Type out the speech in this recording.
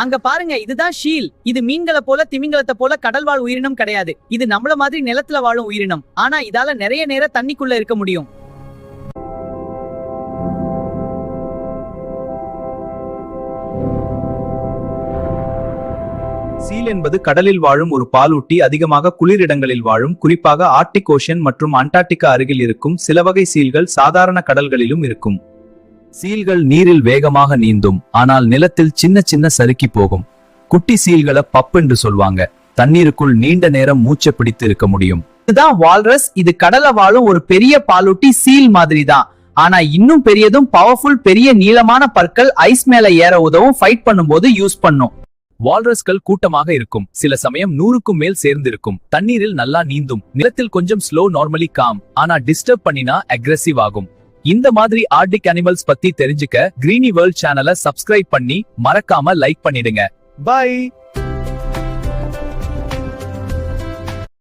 அங்க பாருங்க, இதுதான் ஷீல். இது மீன்களை போல திமிங்கலத்தை போல கடல்வாழ் உயிரினம் கிடையாது. இது நம்மள மாதிரி நிலத்துல வாழும் உயிரினம். ஆனா இதால நிறைய நேரம் தண்ணிக்குள்ள இருக்க முடியும். சீல் என்பது கடலில் வாழும் ஒரு பாலூட்டி. அதிகமாக குளிரிடங்களில் வாழும், குறிப்பாக ஆர்டிக் ஓஷன் மற்றும் அண்டார்டிகா அருகில் இருக்கும். சில வகை சீல்கள் சாதாரண கடல்களிலும் இருக்கும். சீல்கள் நீரில் வேகமாக நீந்தும், ஆனால் நிலத்தில் சின்ன சின்ன சறுக்கி போகும். குட்டி சீல்களை பப் என்று சொல்வாங்க. தண்ணீருக்குள் நீண்ட நேரம் மூச்சை பிடித்து இருக்க முடியும். இதுதான் வால்ரஸ். இது கடல வாழும் ஒரு பெரிய பாலூட்டி சீல் மாதிரி தான். ஆனா இன்னும் பெரியதும் பவர்ஃபுல். பெரிய நீளமான பற்கள் ஐஸ் மேல ஏற உதவும். ஃபைட் பண்ணும்போது யூஸ் பண்ணும். வால்ரஸ்கள் கூட்டமாக இருக்கும், சில சமயம் 100க்கும் மேல் சேர்ந்திருக்கும். தண்ணீரில் நல்லா நீந்தும். நிலத்தில் கொஞ்சம் ஸ்லோ, நார்மலி காம். ஆனா டிஸ்டர்ப் பண்ணினா அக்ரெசிவ் ஆகும். இந்த மாதிரி ஆர்டிக் அனிமல்ஸ் பத்தி தெரிஞ்சுக்க கிரீனி வேர்ல்ட் சேனலை சப்ஸ்கிரைப் பண்ணி மறக்காம லைக் பண்ணிடுங்க. பை.